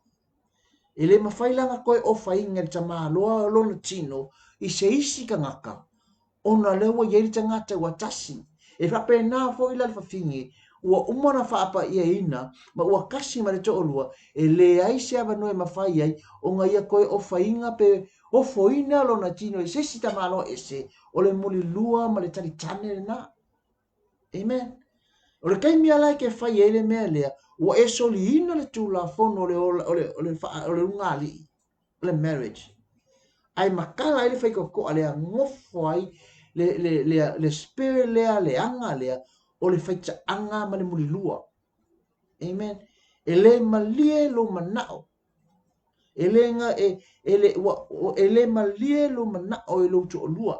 E le mawhailanga koe o whainga le tama loa o lona tino i se isi ka ngaka. Ona lewa iei tangata ua tasi. E whape nā fo ila le whawhingi ua umana whaapa ia ina ma ua kasi ma le toolua e le aise ava noe mawhai ai o nga ia koe o whainga pe o foina lona tino e sesi tamalo ese o le muli lua ma le tali tane na. Amen. O le kaimi ala ke whai ele mea lea ua e soli ina le tūla fono o le unga li o le marriage. Ai makala ele whaiko ko alea ngofo ai le spirit lea le anga lea o le whaita anga ma le muli lua. Amen. E le malie lo manao. E le nga e le malie lo manao e lo to lua.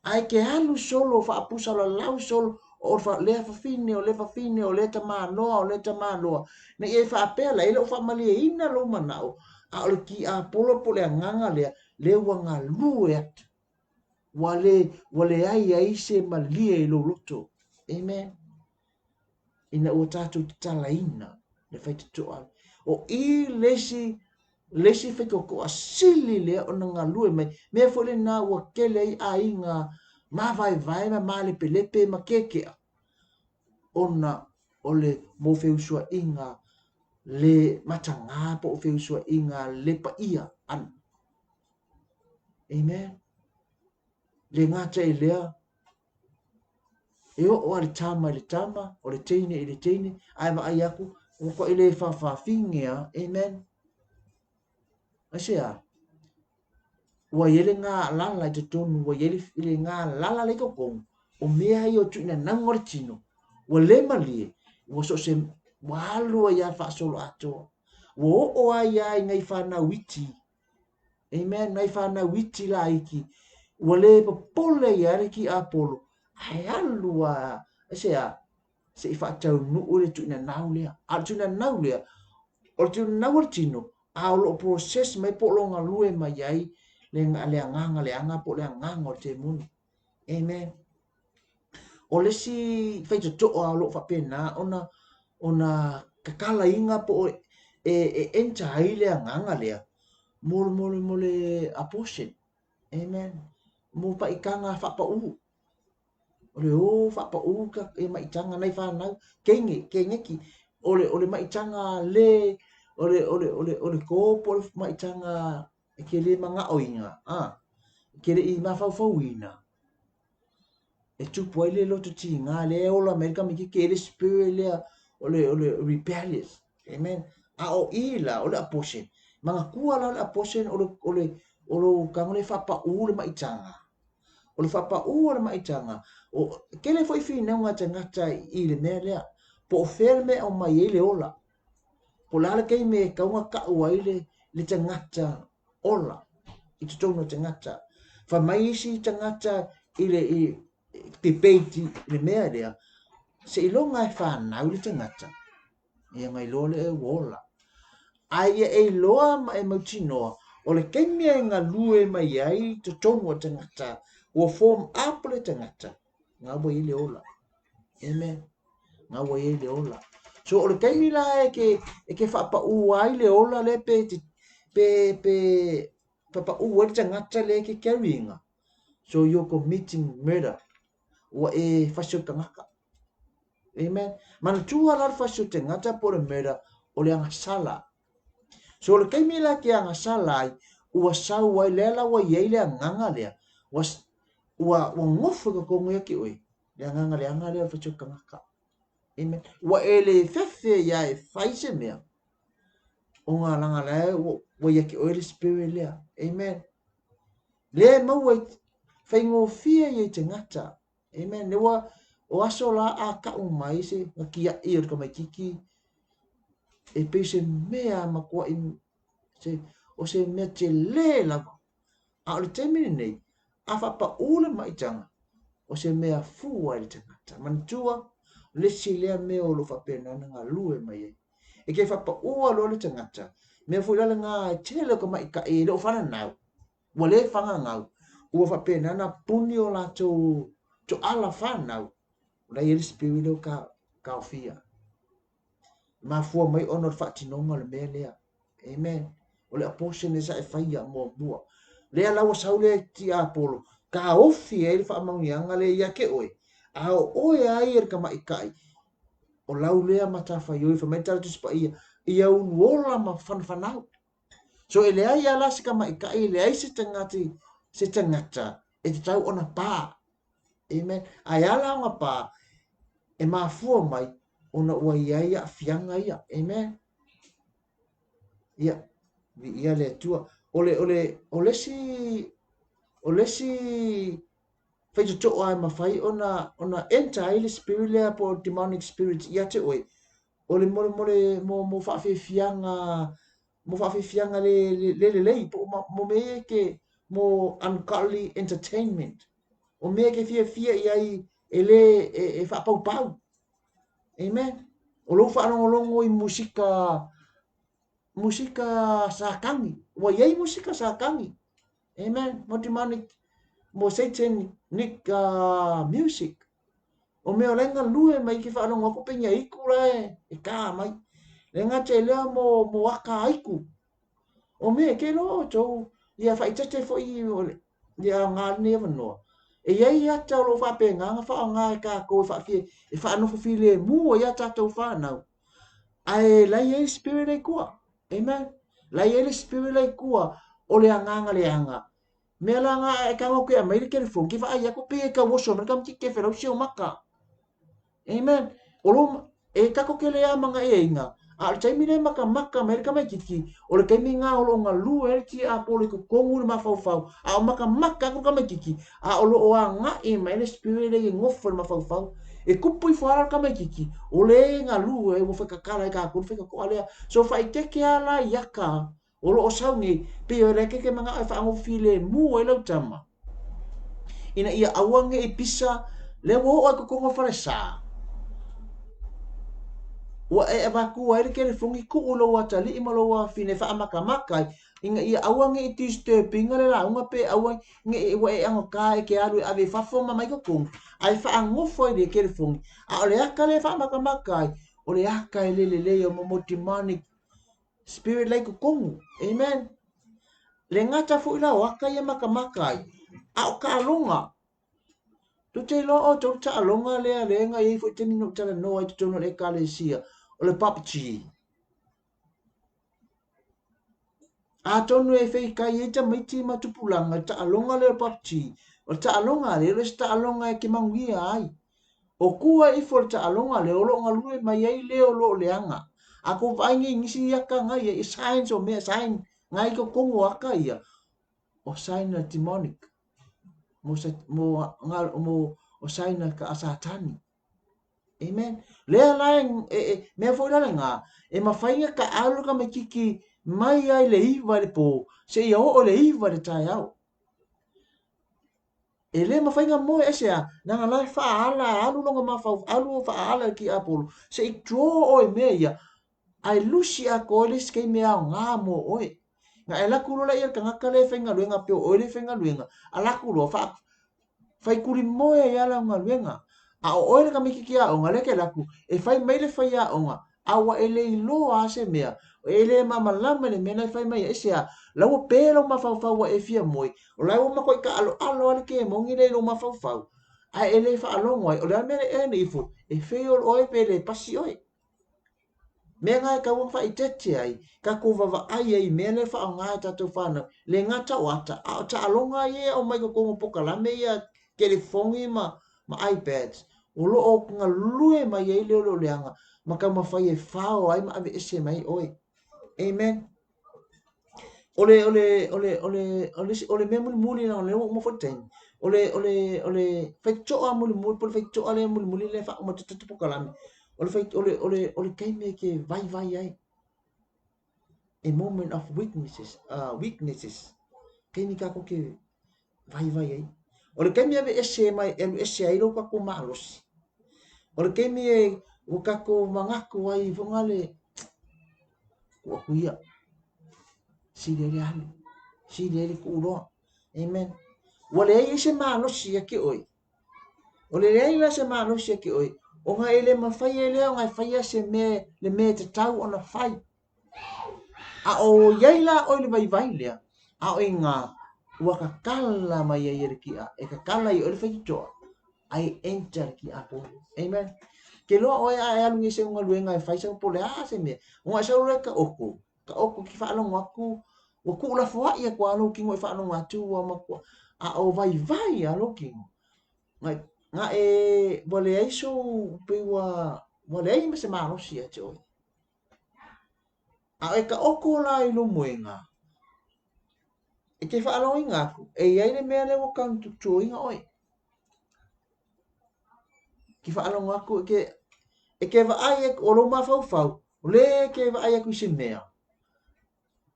Ai ke halu solo fa apusa la lau solo o fa le fa fine o le fa fine o le tama no o le tama no na e fa pela ele o fa mali ina lo manao a o ki a polo pole nganga le wanga lu e wale ai se mali e lo loto amen ina o tatu tala ina le fa to o i lesi fe ko asili le o nga lu me me fo le na wa kele ai nga ma vai ma male pelepe ma keke ona ole mo fe usua inga le matanga po fe usua inga le pa ia an amen le ngata i lea e o le tama o le teine ai ma ai aku o ko ile fa fingia amen asia wa yele nga lala te tonu wa yele ile nga lala le ko o mea i o tuina nangor tino wa le malie wa so se walu ya fa solo ato wo o ai ai ngai fa na witi amen ngai fa na witi la iki wa le pole ya ki apolo ai alua sia se fa tau nu o le tuina naulea a tuina naulea o tuina naul tino a lo process mai po lo nga lue mai ai le nganga le anga po le nganga o te mun amen o le si feito to o lo fa pena ona kakala inga po enta ile nganga le mole apostle amen mo pa ikanga fa pa u ole o fa pa u ka e mai tanga nai fa na kenge ki ole mai tanga le ole ko po mai tanga ke le manga oinga ke le i ma fa wina e tupu ai le loto tinga le ola Amerika mi ke le spirit le ole rebellious amen a o ila ole apostle manga kua la apostle ole kangole fa pa u le mai tanga ole fa pa u le mai tanga o ke le foi fina nga tanga i le me le po ferme o mai le ola po la ke me ka nga ka wa le tanga ola i tutono tanga fa mai si tanga ile i debate le mea lea se ilonga e whanau le tangata ia ngai loa le e wola ai e loa ma e mautinoa o le kemia e ngā lue mai ai to tonga tangata o form up le tangata ngā wa i le ola amen ngā wa i le ola so o le kemi la e ke whapa ua ai le ola le pe papa ua le tangata le ke carryinga so you're committing murder wa e fasio tangaka amen man tua la fasio tangata por mera o le anga sala so le kaimi la ke anga sala ai ua sau ai lela wa ye le nganga le wa ngofu ko ngue ki oi le nganga le anga le fasio tangaka amen wa ele fefe ya e faise mea o nga langa le wa ye ki oi le spirit le amen le mau ai faingo fia ye tangata amen ne wa o aso la a ka o mai se ki a ir ko mai kiki e pe se mea ma ko in se o se me te le la a o te mini nei a fa pa ule mai tanga o se mea fu ai le tangata man tua le si le me o lo fa pena nga lue mai e ke fa pa ua lo le tangata me fu la nga te le ko mai ka e lo fa na nau wa le fa nga ngau ua fa pena na puni o la to ala fa nau la ele spirito ka ofia ma fu mai onor fa tinonga le mele amen o le apostle ne sa e faia mo bua le ala wa saule ti apolo ka ofi ele fa mangianga le ya ke oi a o ya ir ka mai kai o lau le mata fa yo fa metal tu spa ia un wola ma fan fanau so ele ai ala se ka mai kai le ai se tangata e te tau ona pa amen ai ala nga pa e mafua mai ona ua ia fianga ia amen ia ia le tua ole si feito to ai mafai ona enter ile spirit le po demonic spirit ia te oi ole mo fa fianga le po mo me ke mo ungodly entertainment o me ke fia ia ele e fa pau pau. Amen. O lo fa longo i musika sakangi. Wa yei musika sakangi. Amen. Motimani mo satanic music. O mea lenga lue mai ki whanau ngako penga iku rai e kā mai. Lenga te lea mo waka aiku. O mea ke no tau ia whaitate fo i ia ngā ne wanoa. E iei ata lo whapenga ngā wha ngā e kā koe whaki e whanofo while mua ia tātou whanau. Ai lai e spirit e kua. Amen. Lai e spirit e kua o le anganga le anga. Mea la ngā e kā ngoke a maire ke le fong ki wha ai ako pe e ka woso mena kam ki ke wherau si o maka. Amen. Olo e kako ke le amanga e inga. A le taimi le maka mai ka mai kiki. O le kaimi ngā olo ngā lu e ti a pole ko kongu le mawhau. A o maka ko ka mai kiki. A olo o a ngā e mai le spirit e ngofo le mawhau. E kupu i whaara ka mai kiki. O le ngā lu e mo whakakala e ka kuru whakako alea. So whai teke ala yaka. Olo o saungi. Pe o le keke mga e whaango file mua e lau tama. Ina ia awange e pisa. Le wo o e kukongo whare saa. Wa e vaku ai ke le fungi ku ulo wa tali i malo wa fine fa maka maka inga ia awange i disturbing le la unga pe awange nge e wa e anga ka e ke alu ave fa foma mai ko kung ai fa ango foi de ke le fungi a ole aka le fa maka maka o le aka le o motimani spirit like kung amen le ngata fu ila waka ia maka maka a o ka longa tu te lo o tu ta longa le nga i fu te minu tala no ai tu no le ka le sia o le papchi. A tonu e fei kai e ta maiti matupulanga ta alonga le papchi. O ta alonga le ta alonga e ke manguia ai. O kua i for ta alonga le olo nga lue mai ai le olo le anga. A ko vaingi ngisi yaka ngai e signs o mea sign ngai ko kongo aka ia. O sign na demonic. Mo o sign na ka satani. Amen. Lea lai mea foi la nga e mawhainga ka alu ka me kiki mai ai le iwa le po se ia o le iwa le tai au. E le mawhainga moe esea na nga lai wha ala alu longa mawhau alu wha ala ki apolo se i draw o e mea ia ai lusi a ko le skei mea ngā mo oe. Nga e laku rola ia ka ngaka le whainga luenga pio oe le whainga luenga a laku rola whai kuri moe ia la ngā luenga. A o oe ka miki kia o ngale ke laku e fai mai le fai a o nga a wa ele i lo a se mea o ele mama lama le mena fai mai e se a lau pe lau mawhau wa e fia moi o lau ma koi ka alo ale ke mongi le lau mawhau a ele fa alongo ai o le mene e ni ifu e fei o oe pe le pasi oe mea ngai ka wang fai tete ai ka ko vava ai ai mea le fa o ngai tatou whanau le ngata o ata a o ta alonga ia o mai ko kongo poka lame ia ke le fongi ma iPads o lo o nga lue mai ai le leanga ma ka ma fai e fao ai ma ave ese mai oi amen ole me muli na le mo foten ole fai to a muli por fai to ale muli le fa mo tatu pokalame ole kai me ke vai ai a moment of weaknesses kai ni ka ko ke vai ai ole kai me ave ese mai ese ai lo ka ko malos ole ke mi o kako mangaku ai fongale ko kuia si le ku ro amen wale ai se malo si ke oi ole le ai se malo si ke oi o nga ele ma fai ele o nga fai se me le me te tau ona fai a o yaila o le vai le a o inga wa ka kala mai ai ki a e ka kala i o le fai to ai enter ki a po amen ke lo o ai alu ngi se unga luenga e fai sa po le a se me unga sa ro ka oko ki fa lo ngaku o ku la fo ia kwa lo ki ngoi fa lo ngatu wa ma ko a o vai a lo ki nga e vole ai so pe wa vole ai me se ma no si e cho a e ka oko la i lo moenga e ke fa lo inga e ai le me le o kan tu inga oi ki fa lo ngaku e ke va ai o lo ma fau le ke va ai ku se mea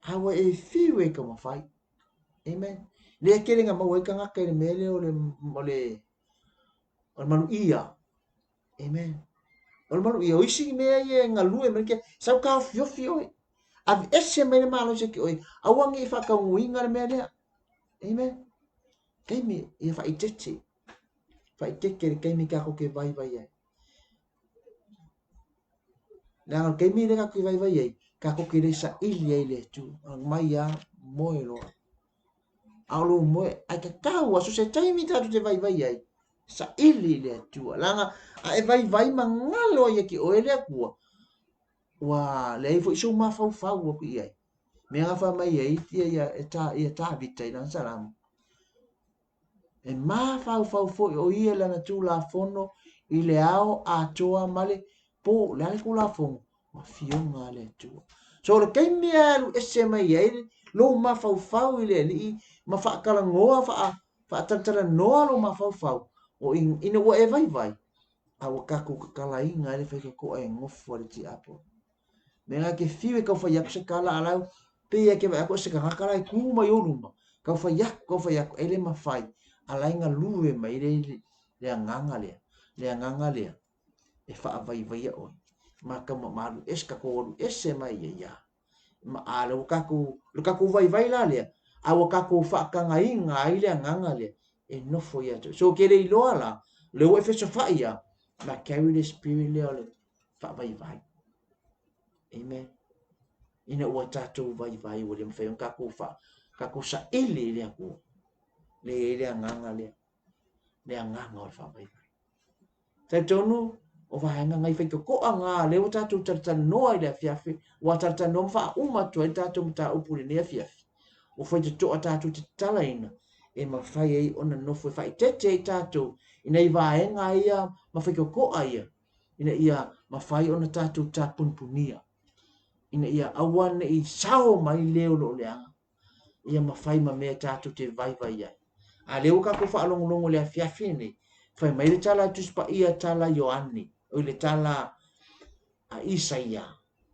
hawa e fiwe ka ma fai amen le ke nga ma we ka nga ke le mele o le o malu ia. Amen. O malu ia, o isi mea ia ngalu e mereke, sau ka fiofi oi. Avi ese mene malo se ki oi, awangi i whakaunguinga le mea lea. Amen. Kaimi ia whaitete. Whaiteke le kaimi kako ke vai vai ai. Nanga kaimi le kako ke vai vai ai, kako ke le sa ili ai le tu. Mai a moe loa. Aolo moe, ai ka kau aso se taimi tatu te vai vai ai. Sa ili le tu. Langa, a e vai vai mangalo ia ki oe le kua. Wa le ai fo iso ma fau fau o ki ai. Me nga mai ai tia ia ta vita i lan salamu. E ma fau fau fo o ia lana tu la fono i le ao a toa male po le ale kula fongo. Ma fionga le tu. So le kaimi alu ese mai ai lo ma fau fau i le li ma fa kala ngoa fa tantara noa lo ma fau fau. O ina ua e vai vai. A wa kaku kala inga le fai ko e ngofo le ti apo. Menga ke fiwe kau fai yakse kala alau pe ya ke ba ko se ka kala i kuma yoruma. Kau fai yak ele ma fai. Alai nga lue mai le anganga le e fa vai vai o ma ka ma lu es ka ko ese mai ya ma ale o kaku vai vai la le a o kaku fa ka nga inga ai le anganga le e no fo ya so ke le lo ala le o fe so fa ya ma carry the spirit le fa vai vai. Amen. Ina o tatu vai vai o le mfe kaku sa ili le aku le anganga le anganga o fa vai vai. Te tonu o vahenga ngai fai ko anga le o tatu tarta noa le fiafi wa tarta no fa uma to tatu mta upule ne fiafi o foi te to tatu te talaina e ma fai ai ona no foi fai tete tatu ina i vahenga ia ma fai ko ia ina ia ma fai ona tatu tapunpunia ina ia awan i sao mai leo lo leanga ia ma fai ma me tatu te vai vai ai a leo ka ko fa long long le fiafi ni fai mai le tala tu spa ia tala Yohani o le tala a Isaia.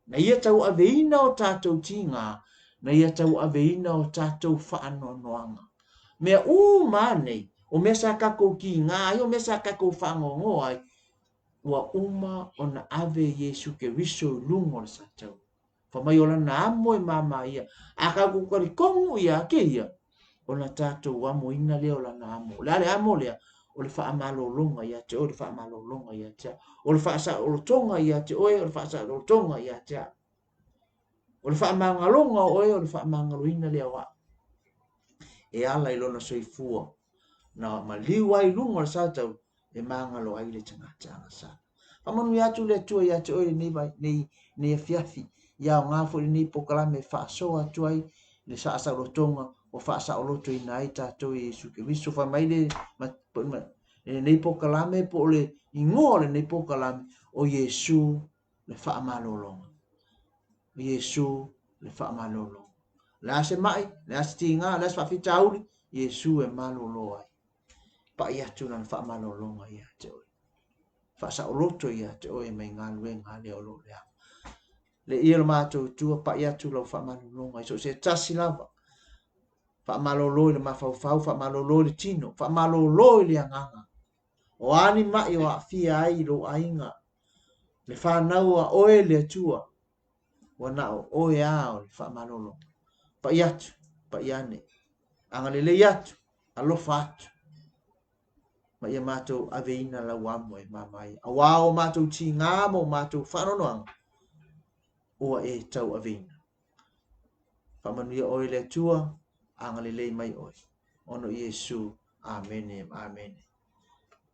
Na ia tau aveina o tātou tinga, na ia tau aveina o tātou whaanoanoanga. Mea nei, o mea sa kako ki ngā, o mea sa kako whaangongo ai, ua uma o na ave Yesu ke riso lungo le sa tau. Whamai ola na amo e mama ia, a kako kari kongu ia ke ia, o na tātou amo ina leo la na amo. Lale amo lea, o le wha amalolonga ia te o le wha amalolonga ia te o le wha sa o le tonga ia te oe o le wha sa o le tonga ia te o le wha amangalonga oe o le wha amangaloina lea wa e ala i lona soifua na ma liwa i lunga le satau e mangalo ai le tangata sa pamanu ia tu le tua ia te oe nei e fiafi ia o ngafo le nei pokalame wha soa tuai le sa o le tonga o wha sa o loto i nai tātou i Yesu ke viso wha mai le nei pokalame po le ingoa le nei pokalame o Yesu le wha amalolonga. Yesu le wha amalolonga. Le ase mai, le ase tinga, le ase whawhita auri, Yesu e malolo ai. Pa ia tu na wha amalolonga ia te oi. Wha sa o loto ia te oi mai ngā luenga le o lo lea. Le ia lo mātou tua pa ia tu lau wha amalolonga. So se tasi lava. Wha amalolo le mawhauwhau, wha amalolo le tino, wha amalolo le anganga. O ani mai o a fia ai lo ainga. Le whanau a oe le atua. Wa na o oe a o le whamalolo. Pa iatu, pa iane. Anga le iatu, a lofa atu. Ma ia mātou aveina la wamo e mamai. A wao mātou ti ngāmo mātou whanonoanga. Oa e tau aveina. Whamanuia oe le atua, anga le mai oe. Ono Yesu, amen, amen.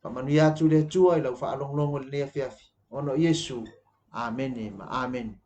Pamanu ya tu le tua i lau whaalonglongo le nea fiafi. Ono Yesu. Amen. Amen.